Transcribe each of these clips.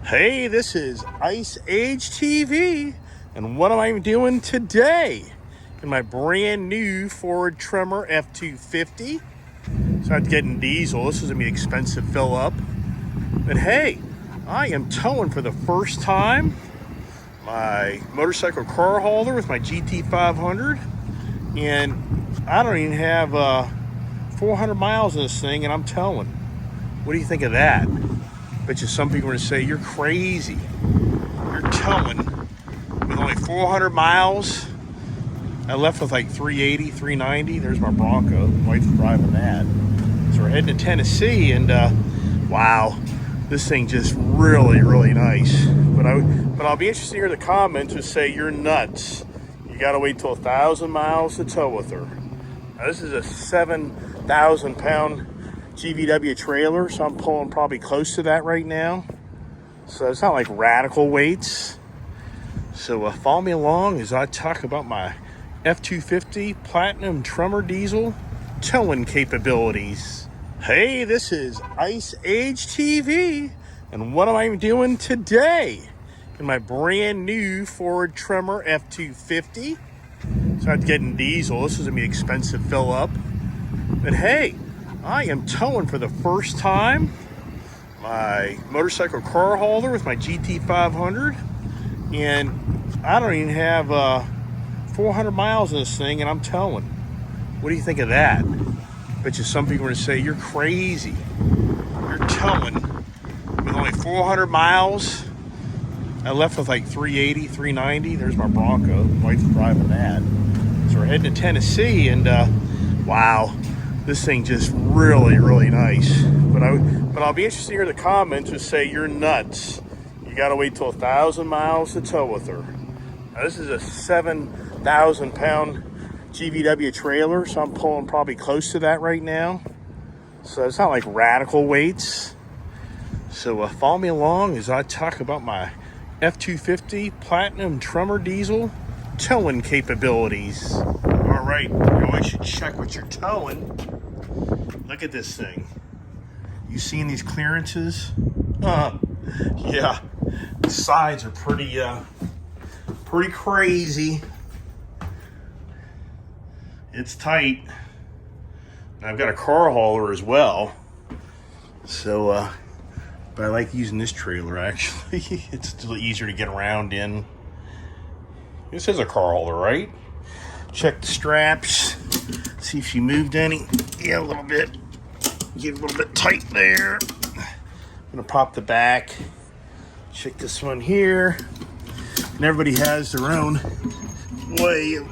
Hey, this is Ice Age TV, and what am I doing today? In my brand new Ford Tremor F-250. So I'm getting diesel. This is gonna be expensive fill up. But hey, I am towing for the first time my motorcycle car hauler with my GT500, and I don't even have 400 miles of this thing, and I'm towing. What do you think of that? Bet you some people are gonna say you're crazy. You're towing with only 400 miles. I left with like 380, 390. There's my Bronco. My wife's driving that. So we're heading to Tennessee, and wow, this thing just really, really nice. But I'll be interested to hear the comments that say you're nuts. You gotta wait till 1,000 miles to tow with her. Now, this is a 7,000 pound GVW trailer, so I'm pulling probably close to that right now. So it's not like radical weights. So follow me along as I talk about my F-250 Platinum Tremor Diesel towing capabilities. Hey, this is Ice Age TV, and what am I doing today? In my brand new Ford Tremor F-250. So I'm getting diesel. This is gonna be expensive fill up. But hey, I am towing for the first time my motorcycle car hauler with my GT500, and I don't even have 400 miles of this thing, and I'm towing. What do you think of that? Bet you some people are gonna say you're crazy. You're towing with only 400 miles. I left with like 380, 390. There's my Bronco. My wife's driving that. So we're heading to Tennessee, and wow, this thing just really, really nice. But I'll be interested to hear the comments that say you're nuts. You gotta wait till 1,000 miles to tow with her. Now, this is a 7,000 pound GVW trailer, so I'm pulling probably close to that right now. So it's not like radical weights. So follow me along as I talk about my F-250 Platinum Tremor Diesel towing capabilities. All right, you always should check what you're towing. Look at this thing. You seeing these clearances? Yeah, the sides are pretty crazy. It's tight. And I've got a car hauler as well. So, but I like using this trailer actually. It's a little easier to get around in. This is a car hauler, right? Check the straps, see if she moved any. Yeah, a little bit. Get a little bit tight there. I'm gonna pop the back. Check this one here. And everybody has their own way of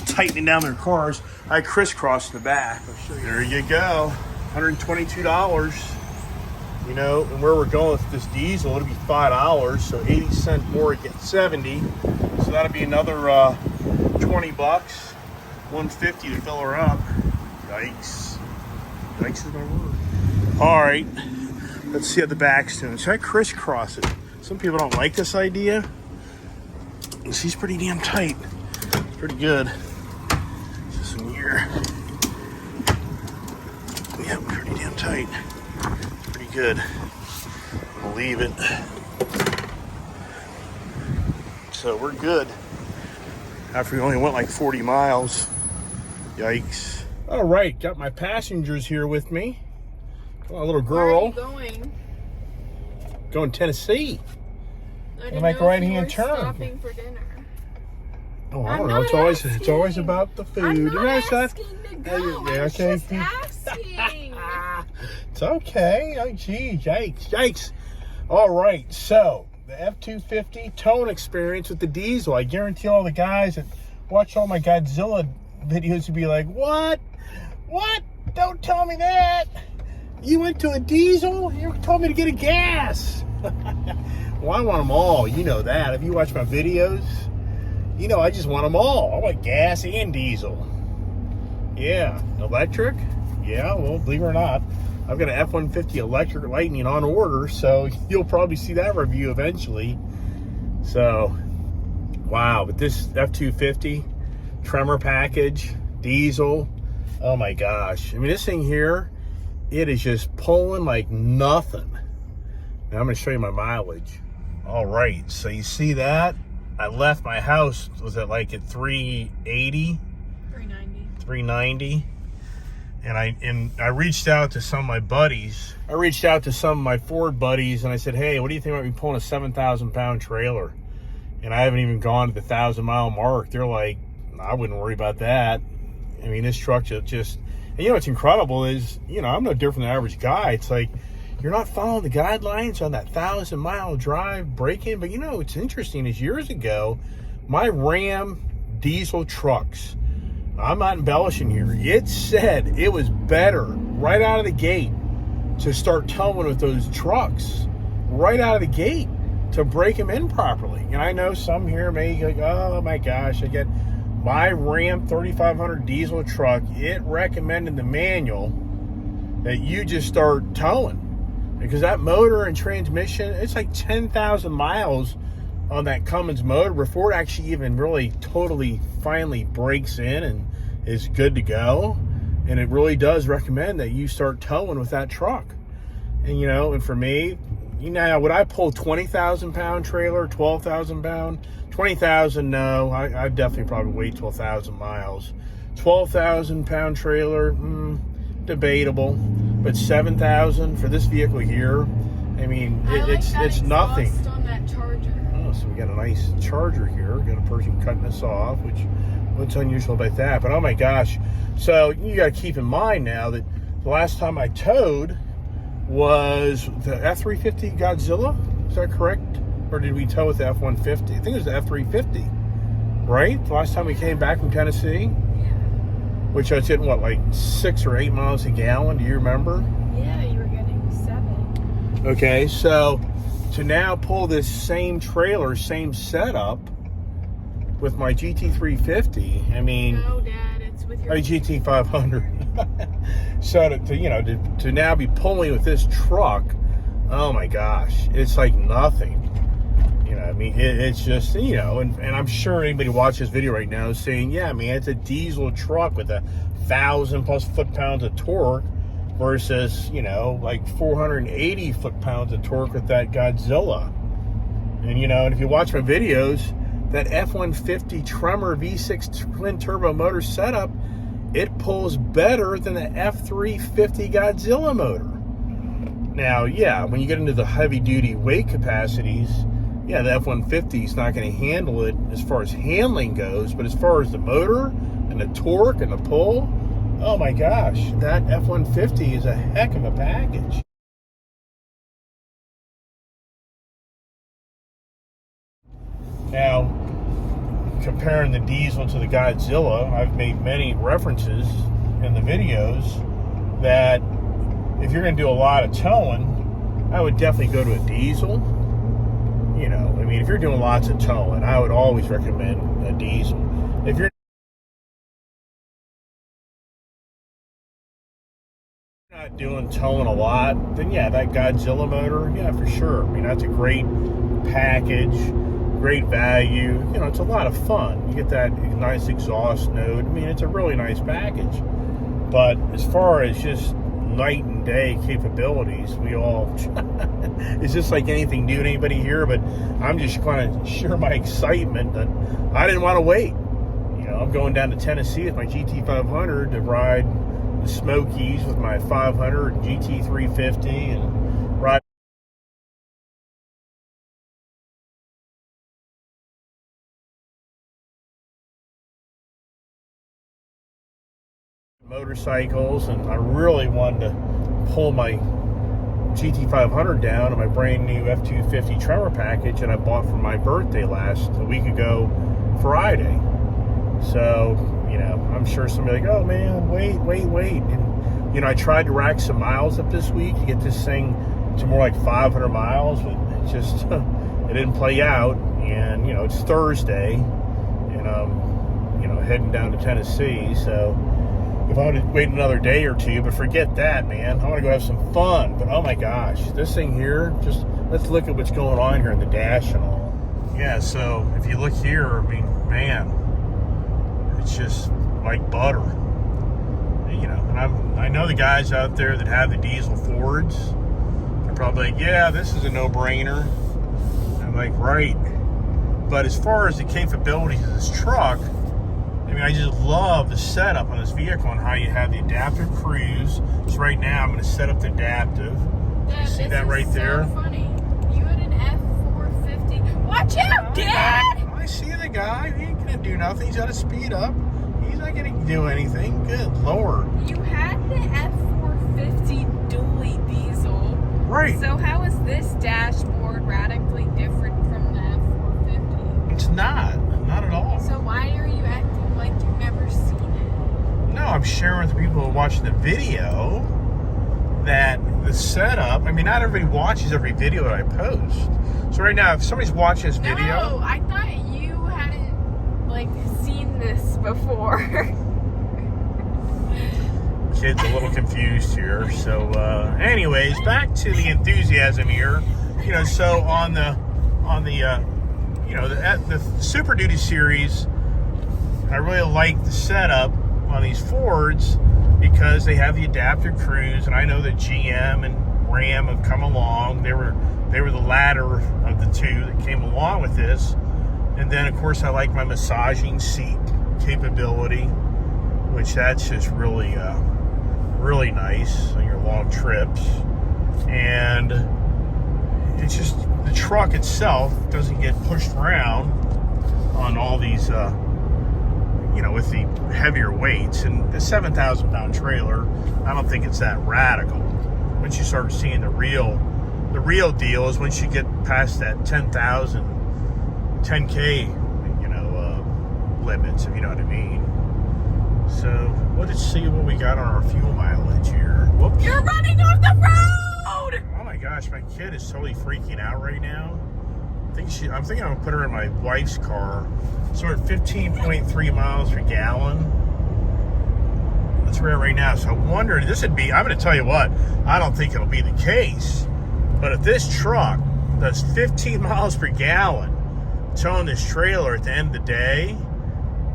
tightening down their cars. I crisscrossed the back. I'll show you. There you go, $122. You know, and where we're going with this diesel, it'll be $5, so 80 cents more, it gets 70. So that'll be another 20 bucks, 150 to fill her up. Yikes. Yikes is my word. All right, let's see how the back's doing. So I crisscross it. Some people don't like this idea. She's pretty damn tight. It's pretty good. Just in here. Yep, pretty damn tight. Pretty good. We'll leave it. So we're good. After we only went like 40 miles. Yikes. All right, got my passengers here with me. Got a little girl. Where are you going? Going to Tennessee. I didn't make a know right if you hand were turn. Stopping for dinner. Oh, I don't I'm know. not It's always about the food. I'm not It's not- asking to go. Yeah, I was okay. just asking. It's okay. Oh, geez, yikes, yikes. All right, so the F-250 towing experience with the diesel. I guarantee all the guys that watch all my Godzilla videos would be like, what? What? Don't tell me that. You went to a diesel? You told me to get a gas. Well, I want them all. You know that. If you watch my videos, you know I just want them all. I want gas and diesel. Yeah. Electric? Yeah, well, believe it or not, I've got an F-150 electric Lightning on order, so you'll probably see that review eventually. So, wow. But this F-250 Tremor package, diesel, oh my gosh. I mean, this thing here, it is just pulling like nothing. Now I'm going to show you my mileage. All right, so you see that? I left my house, was it like at 380? 390. And I reached out to some of my buddies. I reached out to some of my Ford buddies and I said, hey, what do you think about me pulling a 7,000 pound trailer? And I haven't even gone to the 1,000-mile mark. They're like, I wouldn't worry about that. I mean, this truck just, and you know what's incredible is, you know, I'm no different than the average guy. It's like, you're not following the guidelines on that 1,000-mile drive break-in. But you know, what's interesting is years ago, my Ram diesel trucks, I'm not embellishing here, it said it was better right out of the gate to start towing with those trucks right out of the gate to break them in properly. And I know some here may be like, oh my gosh, I get my Ram 3500 diesel truck, it recommended the manual that you just start towing, because that motor and transmission, it's like 10,000 miles on that Cummins motor before it actually even really totally finally breaks in and is good to go. And it really does recommend that you start towing with that truck. And you know, and for me, you know, would I pull 20,000 pound trailer, 12,000 pound? 20,000, no. I'd definitely probably wait till 1,000 miles. 12,000 pound trailer, debatable. But 7,000 for this vehicle here, I mean, it's nothing. On that charger. Oh, so we got a nice charger here. Got a person cutting this off, which what's unusual about that? But oh my gosh. So you got to keep in mind now that the last time I towed was the F-350 Godzilla. Is that correct? Or did we tow with the F-150? I think it was the F-350, right? The last time we came back from Tennessee? Yeah. Which I was hitting, what, like 6 or 8 miles a gallon? Do you remember? Yeah, you were getting 7. Okay, so to now pull this same trailer, same setup with my GT350, I mean... No, Dad, it's with your... GT500. So to now be pulling with this truck, oh my gosh, it's like nothing. You know, I mean, it's just, you know, and I'm sure anybody watching this video right now is saying, yeah, man, it's a diesel truck with 1,000+ foot-pounds of torque versus, you know, like 480 foot-pounds of torque with that Godzilla. And, you know, and if you watch my videos, that F-150 Tremor V6 twin-turbo motor setup, it pulls better than the F-350 Godzilla motor. Now, yeah, when you get into the heavy-duty weight capacities, yeah, the F-150 is not going to handle it as far as handling goes, but as far as the motor and the torque and the pull, oh my gosh, that F-150 is a heck of a package. Now, comparing the diesel to the Godzilla, I've made many references in the videos that if you're going to do a lot of towing, I would definitely go to a diesel. You know, I mean, if you're doing lots of towing, I would always recommend a diesel. If you're not doing towing a lot, then yeah, that Godzilla motor, yeah, for sure. I mean, that's a great package, great value. You know, it's a lot of fun. You get that nice exhaust note. I mean, it's a really nice package. But as far as just night and day capabilities, we all it's just like anything new to anybody here, but I'm just going to share my excitement that I didn't want to wait. You know, I'm going down to Tennessee with my GT500 to ride the Smokies with my 500 and GT350 and ride motorcycles, and I really wanted to pull my GT500 down and my brand new F-250 Tremor package that I bought for my birthday a week ago Friday. So, you know, I'm sure somebody like, oh man, wait. And, you know, I tried to rack some miles up this week to get this thing to more like 500 miles, but it just, it didn't play out. And, you know, it's Thursday and I'm, you know, heading down to Tennessee. So if I would wait another day or two, but forget that, man. I want to go have some fun. But oh my gosh, this thing here, just let's look at what's going on here in the dash and all. Yeah, so if you look here, I mean, man, it's just like butter. You know, and I know the guys out there that have the diesel Fords. They're probably like, yeah, this is a no-brainer. I'm like, right. But as far as the capabilities of this truck, I mean, I just love the setup on this vehicle and how you have the adaptive cruise. So right now, I'm going to set up the adaptive. Dad, You see that right there? So funny. You had an F-450. Watch out, Dad! I see the guy. He ain't going to do nothing. He's got to speed up. He's not going to do anything. Good Lord. You had the F-450 dually diesel. Right. So how is this dashboard radically different from the F-450? It's not. Not at all. So why are you acting like you've never seen it? No, I'm sharing with the people who are watching the video that the setup, I mean, not everybody watches every video that I post. So right now, if somebody's watching this video... No, I thought you hadn't, like, seen this before. Kid's a little confused here. So, anyways, back to the enthusiasm here. You know, so on the you know, the Super Duty series, I really like the setup on these Fords because they have the adaptive cruise, and I know that GM and Ram have come along. They were the latter of the two that came along with this. And then, of course, I like my massaging seat capability, which that's just really really nice on your long trips. And it's just the truck itself doesn't get pushed around on all these you know, with the heavier weights. And the 7,000-pound trailer, I don't think it's that radical. Once you start seeing the real deal is once you get past that 10,000 10K, you know, limits, if you know what I mean. So let's see what we got on our fuel mileage here. Whoops. You're running off the road! Oh my gosh, my kid is totally freaking out right now. I'm thinking I'm gonna put her in my wife's car. So we're at 15.3 miles per gallon. That's where we're at right now. So I wonder, this would be, I'm gonna tell you what, I don't think it'll be the case. But if this truck does 15 miles per gallon towing this trailer at the end of the day,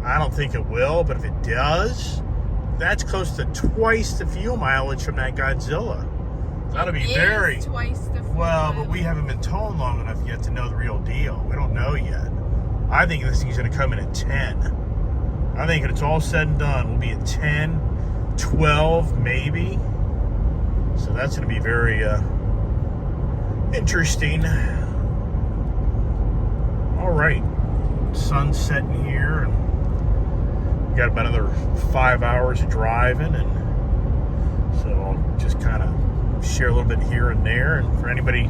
I don't think it will, but if it does, that's close to twice the fuel mileage from that Godzilla. That'll be very... twice the fuel Well, but mileage. we haven't been towing long enough yet to know the real deal. We don't know yet. I think this thing's going to come in at 10. I think when it's all said and done, we'll be at 10, 12, maybe. So that's going to be very interesting. All right. Sun's setting here, and we got about another 5 hours of driving, and so I'll just kind of share a little bit here and there. And for anybody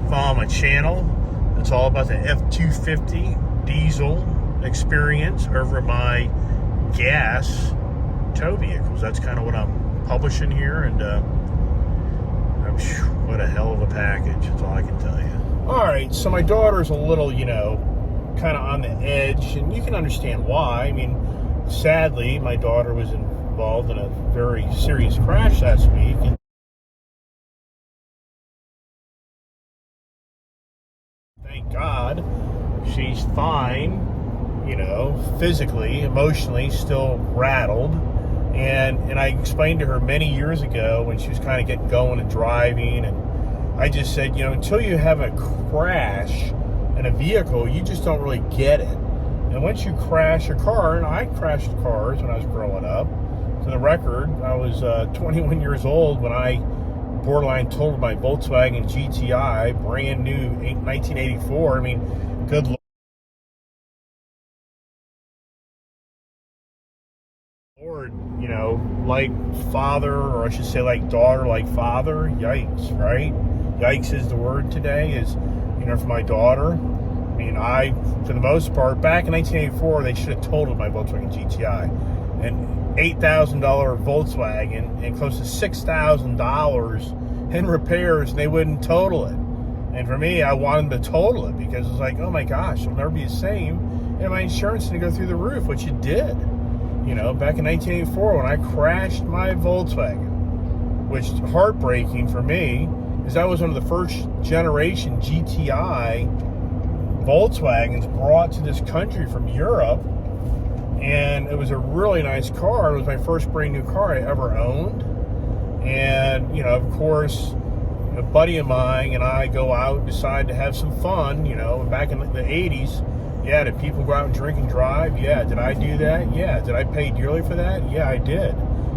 following my channel, it's all about the F-250 diesel experience over my gas tow vehicles. That's kind of what I'm publishing here, and what a hell of a package. That's all I can tell you. All right, so my daughter's a little, you know, kind of on the edge, and you can understand why. I mean, sadly, my daughter was involved in a very serious crash last week. And thank God she's fine, you know, physically, emotionally, still rattled. And I explained to her many years ago when she was kind of getting going and driving, and I just said, you know, until you have a crash in a vehicle, you just don't really get it. And once you crash a car, and I crashed cars when I was growing up, for the record, I was 21 years old when I borderline totaled my Volkswagen GTI, brand new, 1984. I mean, good Lord, you know, like father, or I should say like daughter, like father, yikes, right? Yikes is the word today, is, you know, for my daughter. I mean, for the most part, back in 1984, they should have totaled my Volkswagen GTI. An $8,000 Volkswagen and close to $6,000 in repairs, and they wouldn't total it. And for me, I wanted them to total it because it's like, oh my gosh, it'll never be the same. And my insurance didn't go through the roof, which it did. You know, back in 1984, when I crashed my Volkswagen, which heartbreaking for me, is that was one of the first generation GTI Volkswagens brought to this country from Europe, and it was a really nice car. It was my first brand new car I ever owned, and you know, of course, a buddy of mine and I go out and decide to have some fun, back in the 80s, yeah, did people go out and drink and drive? Yeah. Did I do that? Yeah. Did I pay dearly for that? Yeah, I did.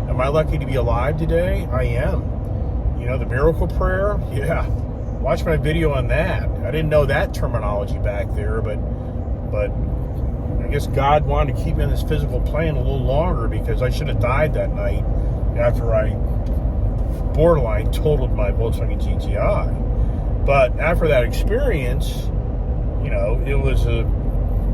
Am I lucky to be alive today? I am. The miracle prayer? Yeah. Watch my video on that. I didn't know that terminology back there, but I guess God wanted to keep me on this physical plane a little longer, because I should have died that night after I borderline totaled my Volkswagen GTI. But after that experience, it was a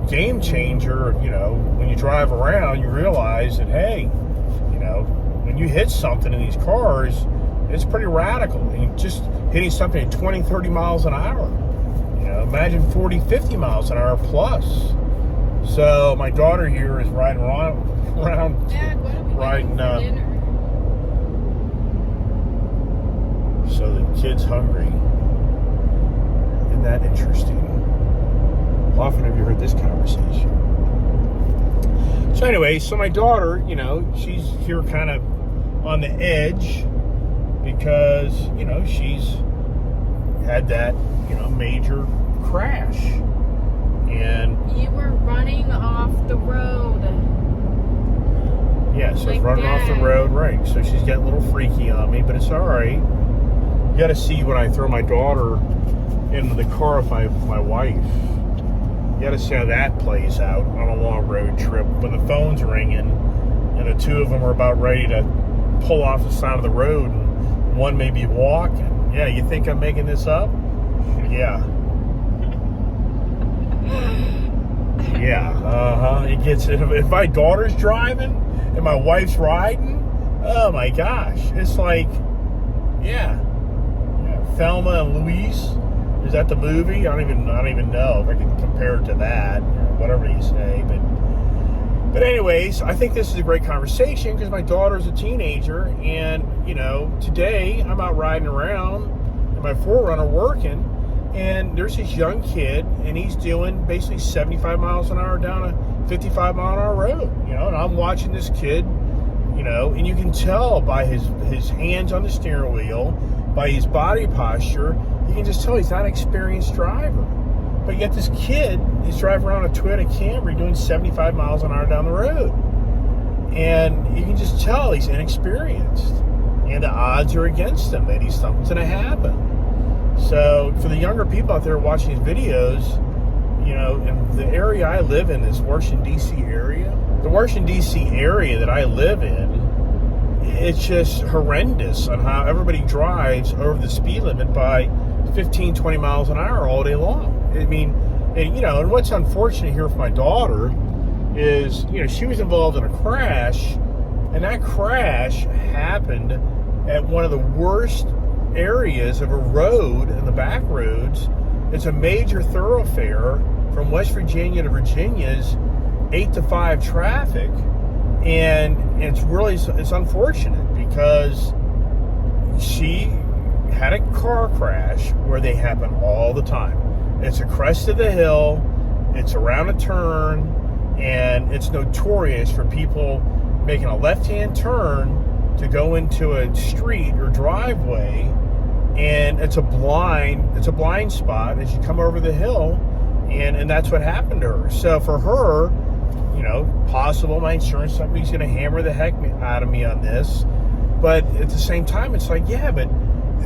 game changer. When you drive around, you realize that, hey, when you hit something in these cars, it's pretty radical. And just hitting something at 20, 30 miles an hour. Imagine 40, 50 miles an hour plus. So my daughter here is riding around Dad, what are we riding doing for dinner? So the kid's hungry. Isn't that interesting? How often have you heard this conversation? So anyway, my daughter, she's here kind of on the edge, because, she's had that, major crash. And you were running off the road. Yeah, so like it's running off the road, right. So she's getting a little freaky on me, but it's all right. You got to see when I throw my daughter into the car with my wife. You got to see how that plays out on a long road trip. When the phone's ringing and the two of them are about ready to pull off the side of the road, and one may be walking. Yeah, you think I'm making this up? Yeah. Yeah, it gets, if my daughter's driving and my wife's riding, oh my gosh, it's like, yeah, Thelma and Louise. Is that the movie? I don't even know if I can compare it to that, or whatever you say. But anyways, I think this is a great conversation, because my daughter's a teenager, and today I'm out riding around in my 4Runner working. And there's this young kid, and he's doing basically 75 miles an hour down a 55 mile an hour road, and I'm watching this kid, and you can tell by his hands on the steering wheel, by his body posture, you can just tell he's not an experienced driver. But yet this kid is driving around a Toyota Camry doing 75 miles an hour down the road. And you can just tell he's inexperienced. And the odds are against him that something's going to happen. So for the younger people out there watching these videos, in the area I live in, this Washington, D.C. area, the Washington, D.C. area that I live in, it's just horrendous on how everybody drives over the speed limit by 15, 20 miles an hour all day long. I mean, and what's unfortunate here for my daughter is, she was involved in a crash, and that crash happened at one of the worst areas of a road in the back roads. It's a major thoroughfare from West Virginia to Virginia's 8 to 5 traffic, and it's unfortunate, because she had a car crash where they happen all the time. It's a crest of the hill, it's around a turn, and it's notorious for people making a left-hand turn to go into a street or driveway, and it's a blind spot as you come over the hill, and that's what happened to her. So for her, possible my insurance company's going to hammer the heck out of me on this, but at the same time, it's like, yeah, but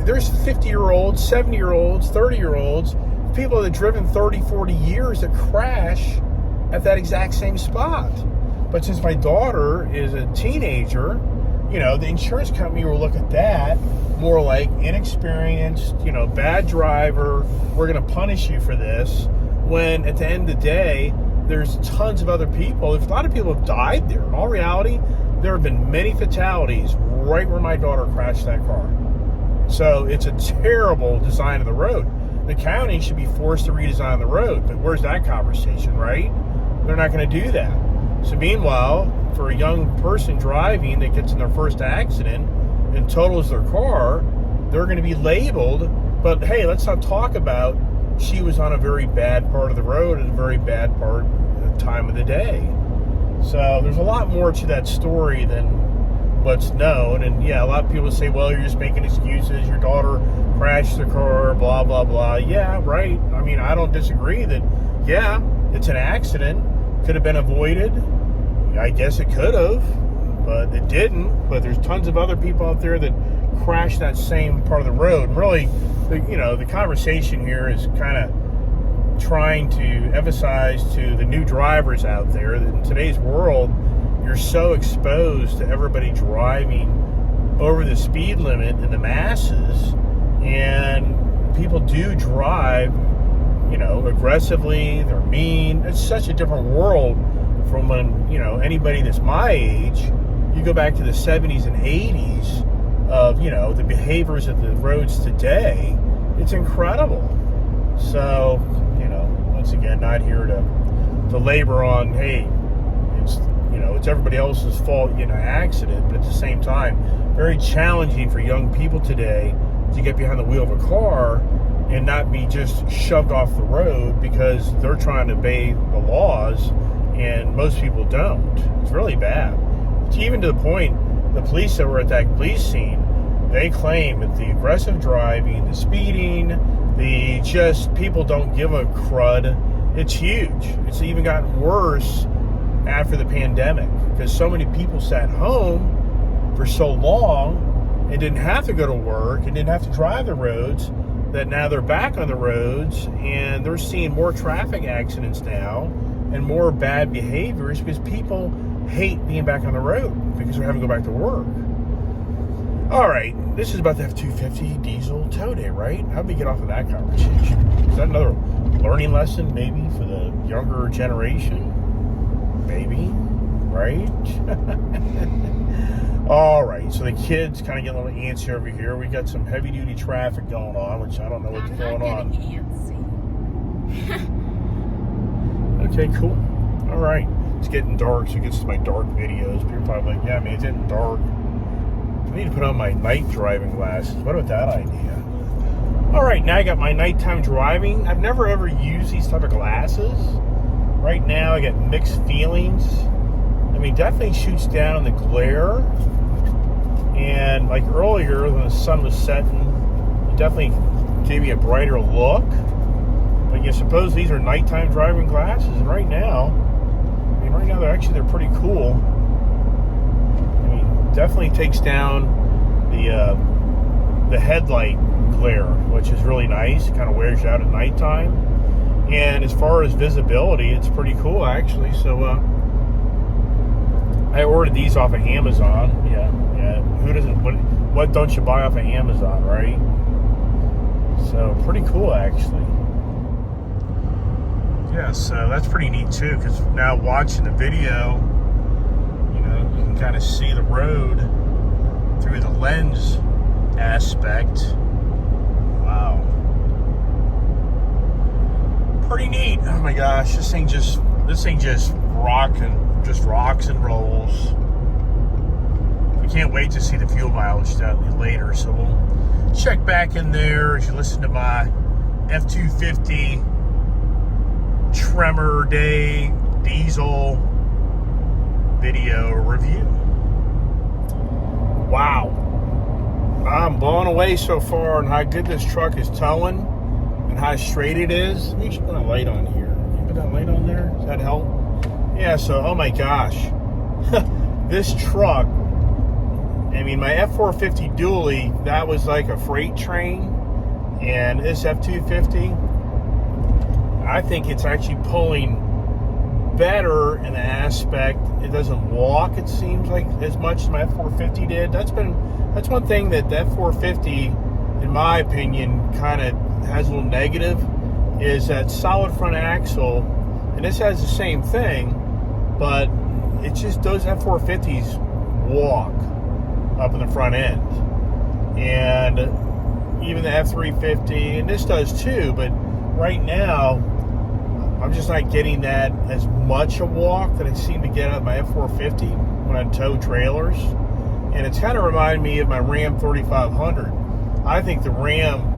there's 50-year-olds, 70-year-olds, 30-year-olds, people that have driven 30, 40 years that crash at that exact same spot. But since my daughter is a teenager, the insurance company will look at that more like inexperienced, bad driver, we're going to punish you for this, when at the end of the day, there's tons of other people. There's a lot of people have died there. In all reality, there have been many fatalities right where my daughter crashed that car. So it's a terrible design of the road. The county should be forced to redesign the road, but where's that conversation, right? They're not going to do that. So meanwhile, for a young person driving that gets in their first accident and totals their car, they're going to be labeled, but hey, let's not talk about she was on a very bad part of the road at a very bad part of the time of the day. So there's a lot more to that story than what's known. And yeah, a lot of people say, well, you're just making excuses. Your daughter crashed their car, blah, blah, blah. Yeah, right. I mean, I don't disagree that, yeah, it's an accident. Could have been avoided. I guess it could have, but it didn't. But there's tons of other people out there that crashed that same part of the road. And really, the conversation here is kind of trying to emphasize to the new drivers out there that in today's world, you're so exposed to everybody driving over the speed limit in the masses, and people do drive, aggressively. They're mean. It's such a different world from when, anybody that's my age, you go back to the 70s and 80s of, the behaviors of the roads today. It's incredible. So, once again, not here to labor on, hey, it's everybody else's fault, accident, but at the same time, very challenging for young people today to get behind the wheel of a car and not be just shoved off the road because they're trying to obey the laws and most people don't. It's really bad. It's even to the point, the police that were at that police scene, they claim that the aggressive driving, the speeding, people don't give a crud. It's huge. It's even gotten worse after the pandemic because so many people sat home for so long and didn't have to go to work and didn't have to drive the roads, that now they're back on the roads and they're seeing more traffic accidents now and more bad behaviors because people hate being back on the road because they're having to go back to work. All right, this is about the F-250 diesel tow day, right? How'd we get off of that conversation? Is that another learning lesson maybe for the younger generation? Maybe, right? All right, so the kids kind of get a little antsy over here. We got some heavy-duty traffic going on, which I don't know what's going on. Okay, cool. All right, it's getting dark, so it gets to my dark videos. People are probably like, yeah, man, it's getting dark. I need to put on my night driving glasses. What about that idea? All right, now I got my nighttime driving. I've never ever used these type of glasses. Right now, I get mixed feelings. I mean, definitely shoots down the glare. And like earlier, when the sun was setting, it definitely gave me a brighter look. But you suppose these are nighttime driving glasses, and right now they're pretty cool. I mean, definitely takes down the headlight glare, which is really nice. It kind of wears you out at nighttime. And as far as visibility, it's pretty cool actually. So I ordered these off of Amazon. Yeah. Who doesn't? What don't you buy off of Amazon, right? So pretty cool actually. Yeah, so that's pretty neat too, because now watching the video, you can kind of see the road through the lens aspect. Wow. Pretty neat. Oh my gosh, this thing just rocks and rolls. I can't wait to see the fuel mileage later, so we'll check back in there as you listen to my F-250 Tremor Day Diesel video review. Wow. I'm blown away so far on how good this truck is towing and how straight it is. Let me just put a light on here. Can you put that light on there? Does that help? Yeah, so, oh my gosh. This truck, I mean, my F-450 dually, that was like a freight train. And this F-250, I think it's actually pulling better in the aspect. It doesn't walk, it seems like, as much as my F-450 did. That's one thing that the F-450, in my opinion, kind of has a little negative, is that solid front axle. And this has the same thing, but it's just those F-450s walk up in the front end. And even the F-350, and this does too, but right now, I'm just not getting that as much a walk that I seem to get out of my F-450 when I tow trailers. And it's kind of reminded me of my Ram 3500. I think the Ram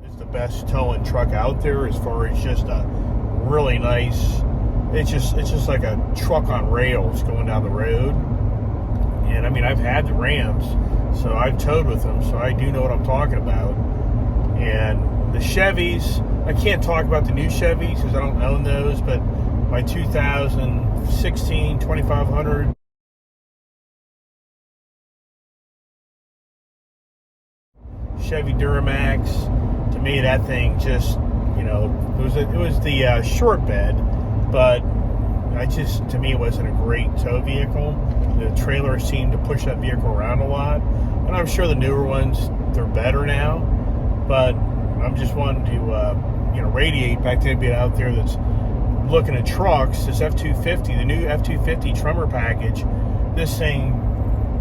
is the best towing truck out there as far as just a really nice, it's just like a truck on rails going down the road. And I mean, I've had the Rams, so I've towed with them, so I do know what I'm talking about. And the Chevys, I can't talk about the new Chevys because I don't own those, but my 2016 2500 Chevy Duramax, to me that thing just, you know, it was the short bed, but to me it wasn't a great tow vehicle. The trailer seemed to push that vehicle around a lot, and I'm sure the newer ones, they're better now, but I'm just wanting to radiate back to anybody out there that's looking at trucks. This F-250, the new F-250 Tremor package, this thing,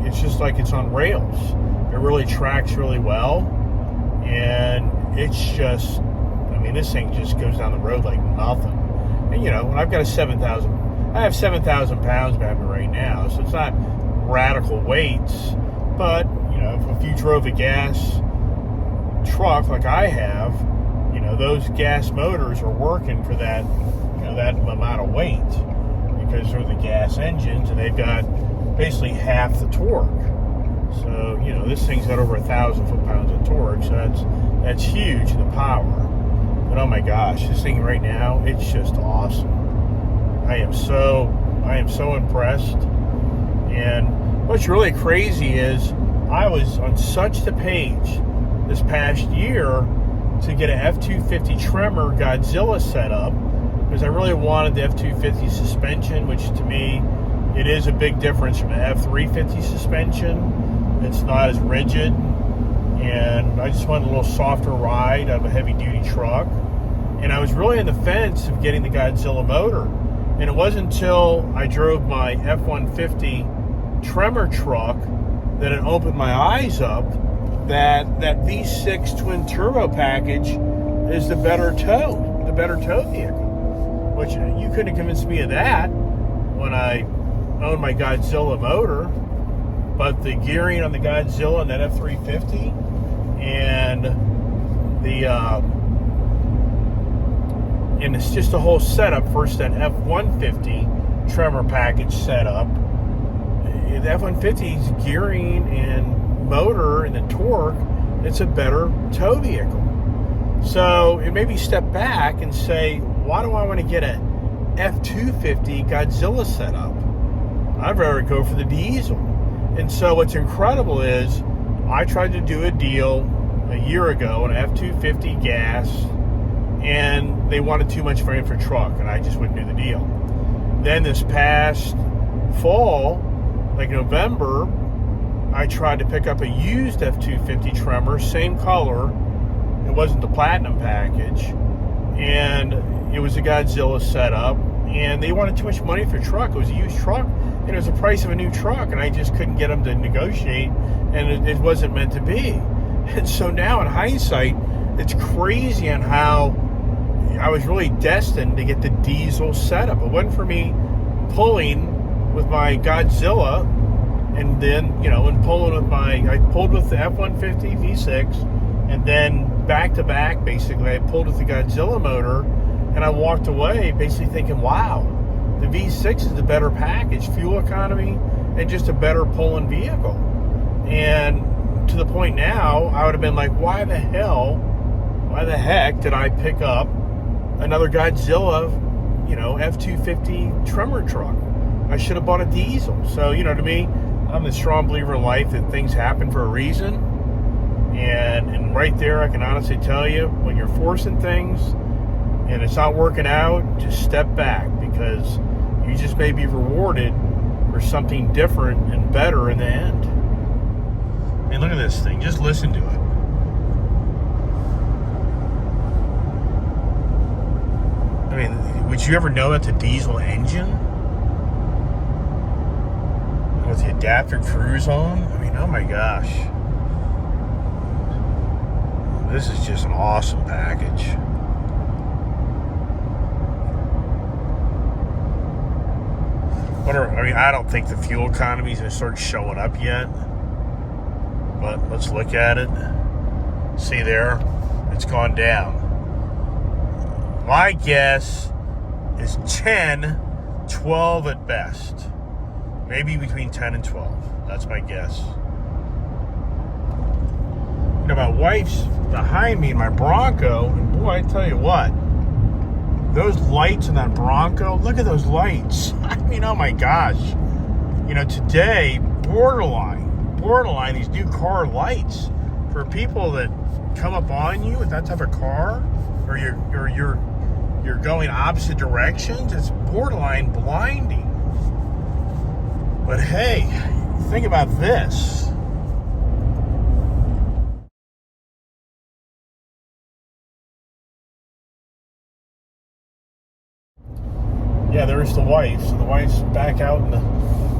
it's just like it's on rails. It really tracks really well, and it's just, I mean, this thing just goes down the road like nothing. And you know, when I've got I have 7,000 pounds behind me right now, so it's not radical weights, but you know, if you drove a gas truck like I have, you know, those gas motors are working for that, you know, that amount of weight, because they're the gas engines and they've got basically half the torque. So, you know, this thing's got over 1,000 foot-pounds of torque, so that's huge, the power. But oh my gosh, this thing right now, it's just awesome. I am so impressed. And what's really crazy is I was on such the page this past year to get an F-250 Tremor Godzilla set up, because I really wanted the F-250 suspension, which to me, it is a big difference from an F-350 suspension. It's not as rigid, and I just wanted a little softer ride out of a heavy-duty truck. And I was really on the fence of getting the Godzilla motor. And it wasn't until I drove my F-150 Tremor truck that it opened my eyes up that V6 twin turbo package is the better tow vehicle. Which you couldn't have convinced me of that when I owned my Godzilla motor. But the gearing on the Godzilla and that F-350, and it's just the whole setup. First, that F-150 Tremor package setup. The F-150's gearing and motor and the torque, it's a better tow vehicle. So it made me step back and say, why do I want to get a F-250 Godzilla setup? I'd rather go for the diesel. And so what's incredible is I tried to do a deal a year ago, an F-250 gas, and they wanted too much for truck, and I just wouldn't do the deal. Then this past fall, like November, I tried to pick up a used F-250 Tremor, same color. It wasn't the platinum package, and it was a Godzilla setup, and they wanted too much money for a truck. It was a used truck, and it was the price of a new truck, and I just couldn't get them to negotiate, and it wasn't meant to be. And so now in hindsight, it's crazy on how I was really destined to get the diesel setup. It wasn't for me pulling with my Godzilla, and then, you know, and pulling with I pulled with the F-150 V6, and then back to back, basically, I pulled with the Godzilla motor, and I walked away basically thinking, wow, the V6 is the better package, fuel economy, and just a better pulling vehicle. And to the point now, I would have been like, why the heck did I pick up another Godzilla, you know, F-250 Tremor truck? I should have bought a diesel. So, you know, to me, I'm a strong believer in life that things happen for a reason. And right there, I can honestly tell you, when you're forcing things and it's not working out, just step back, because you just may be rewarded for something different and better in the end. And look at this thing. Just listen to it. I mean, would you ever know it's a diesel engine? With the adaptive cruise on? I mean, oh my gosh. This is just an awesome package. I don't think the fuel economy is going to start showing up yet. But let's look at it. See there? It's gone down. My guess is 10, 12 at best. Maybe between 10 and 12. That's my guess. You know, my wife's behind me in my Bronco, and boy, I tell you what, those lights in that Bronco, look at those lights. I mean, oh my gosh. You know, today, borderline, these new car lights for people that come up on you with that type of car, or you're going opposite directions, it's borderline blinding. But hey, think about this. Yeah, there's the wife. So the wife's back out in the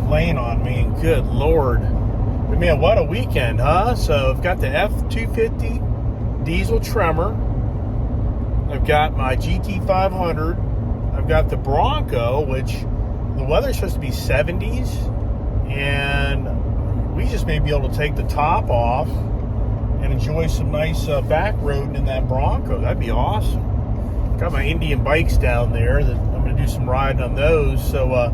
lane on me, and good Lord. But man, what a weekend, huh? So I've got the F-250 diesel Tremor. I've got my GT500. I've got the Bronco, which the weather's supposed to be 70s. And we just may be able to take the top off and enjoy some nice back roading in that Bronco. That'd be awesome. Got my Indian bikes down there that I'm going to do some riding on those. So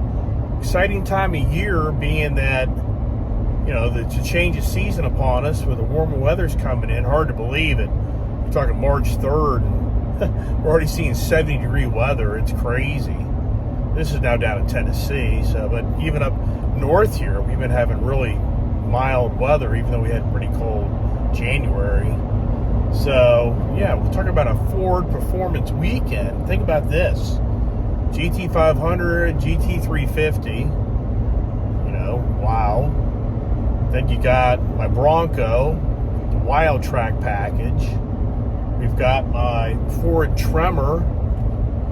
exciting time of year, being that, you know, the change of season upon us with the warmer weather's coming in. Hard to believe it. We're talking March 3rd, and we're already seeing 70-degree weather. It's crazy. This is now down in Tennessee, so, but even up north here, we've been having really mild weather, even though we had pretty cold January. So, yeah, we're talking about a Ford performance weekend. Think about this. GT500, GT350, you know, wow. Then you got my Bronco, the Wild Track package. We've got my Ford Tremor,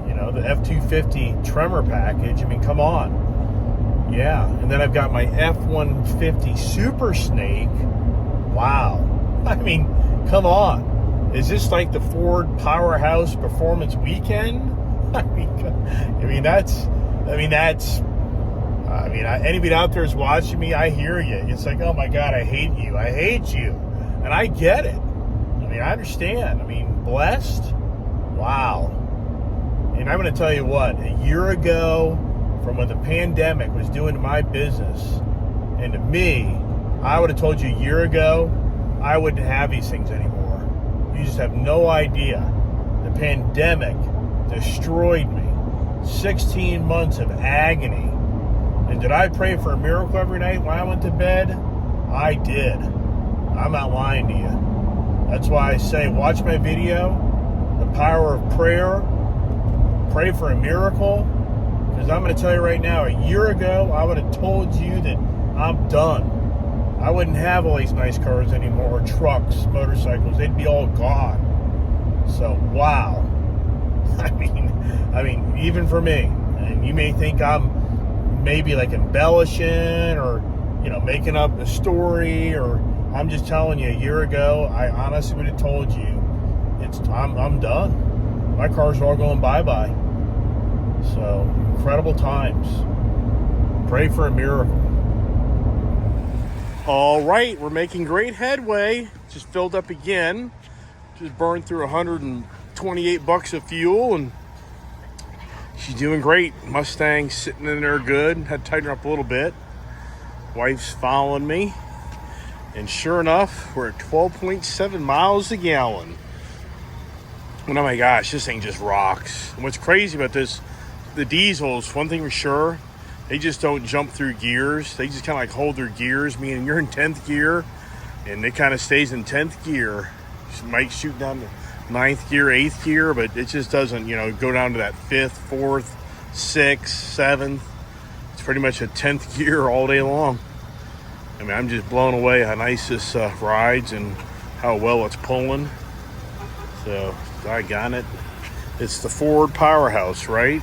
you know, the F-250 Tremor package. I mean, come on. Yeah, and then I've got my F-150 Super Snake. Wow. I mean, come on. Is this like the Ford Powerhouse Performance Weekend? Anybody out there is watching me, I hear you. It's like, oh my God, I hate you. I hate you. And I get it. I mean, I understand. I mean, blessed. Wow. And I'm going to tell you what, a year ago, from what the pandemic was doing to my business and to me, I would have told you a year ago, I wouldn't have these things anymore. You just have no idea. The pandemic destroyed me. 16 months of agony. And did I pray for a miracle every night when I went to bed? I did. I'm not lying to you. That's why I say, watch my video, The Power of Prayer. Pray for a miracle. Because I'm going to tell you right now, a year ago, I would have told you that I'm done. I wouldn't have all these nice cars anymore, trucks, motorcycles. They'd be all gone. So, wow. I mean, even for me, and you may think I'm maybe like embellishing or, you know, making up a story, or I'm just telling you, a year ago, I honestly would have told you, I'm done. My cars are all going bye-bye. So, incredible times. Pray for a miracle. All right, we're making great headway. Just filled up again. Just burned through 128 bucks of fuel, and she's doing great. Mustang's sitting in there good. Had to tighten her up a little bit. Wife's following me. And sure enough, we're at 12.7 miles a gallon. And oh my gosh, this thing just rocks. And what's crazy about this, the diesels, one thing for sure, they just don't jump through gears. They just kind of like hold their gears, meaning you're in 10th gear, and it kind of stays in 10th gear. It might shoot down to 9th gear, 8th gear, but it just doesn't, you know, go down to that 5th, 4th, 6th, 7th. It's pretty much a 10th gear all day long. I mean, I'm just blown away how nice this rides and how well it's pulling. So, doggone it. It's the Ford Powerhouse, right?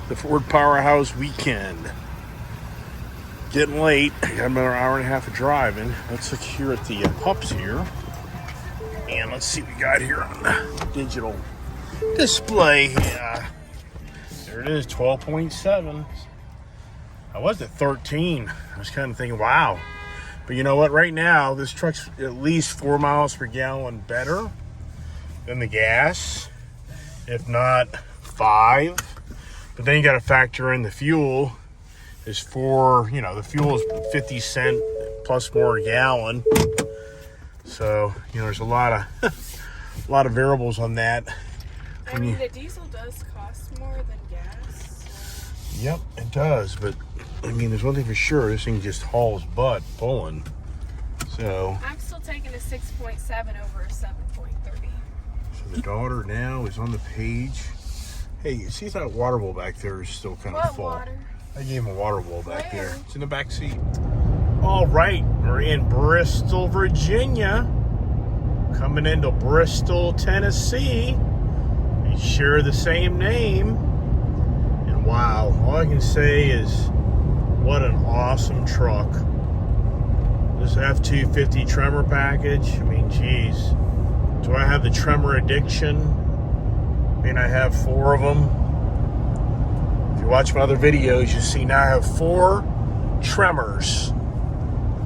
The Ford Powerhouse weekend. Getting late. Got another hour and a half of driving. Let's look here at the pups here. And let's see what we got here on the digital display. There it is, 12.7. I was at 13. I was kind of thinking, wow. But you know what? Right now, this truck's at least 4 miles per gallon better than the gas, if not 5. But then you got to factor in the fuel. is for, you know, the fuel is 50 cent plus more a gallon. So, you know, there's a lot of variables on that. I mean, the diesel does cost more than gas. So. Yep, it does. But, I mean, there's one thing for sure. This thing just hauls butt pulling. So I'm still taking a 6.7 over a 7.3. So the daughter now is on the page. Hey, you see that water bowl back there is still kind of full. Water? I gave him a water bowl back Where? there. It's in the back seat. All right, we're in Bristol, Virginia. Coming into Bristol, Tennessee. They share the same name. And wow, all I can say is what an awesome truck. This F-250 Tremor package, I mean, geez. Do I have the Tremor addiction? I mean, I have 4 of them. If you watch my other videos, you see now I have 4 Tremors.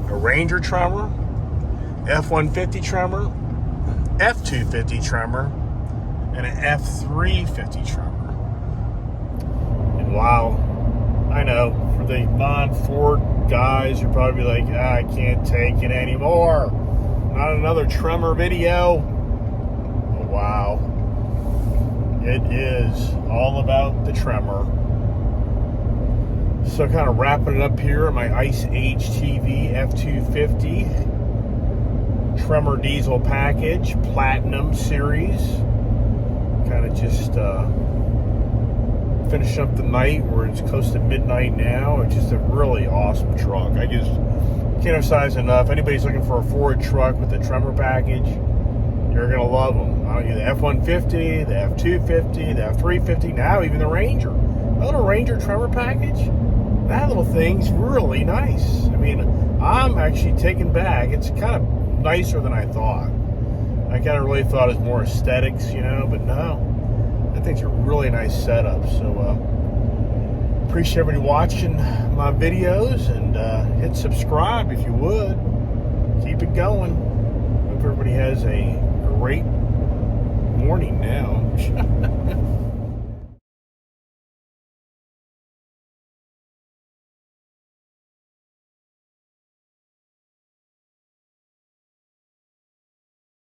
A Ranger Tremor, F-150 Tremor, F-250 Tremor, and an F-350 Tremor. And wow, I know, for the non-Ford guys, you're probably like, I can't take it anymore. Not another Tremor video. Oh, wow. It is all about the Tremor. So kind of wrapping it up here on my Ice Age TV F-250 Tremor Diesel package, Platinum Series. Kind of just finish up the night where it's close to midnight now. It's just a really awesome truck. I just can't emphasize enough. Anybody's looking for a Ford truck with the Tremor package, you're going to love them. I don't know, the F-150, the F-250, the F-350, now even the Ranger. A little Ranger Tremor package, that little thing's really nice. I mean, I'm actually taken back. It's kind of nicer than I thought. I kind of really thought it was more aesthetics, you know, but no. That thing's a really nice setup. So, appreciate everybody watching my videos, and hit subscribe if you would. Keep it going. Hope everybody has a great morning now.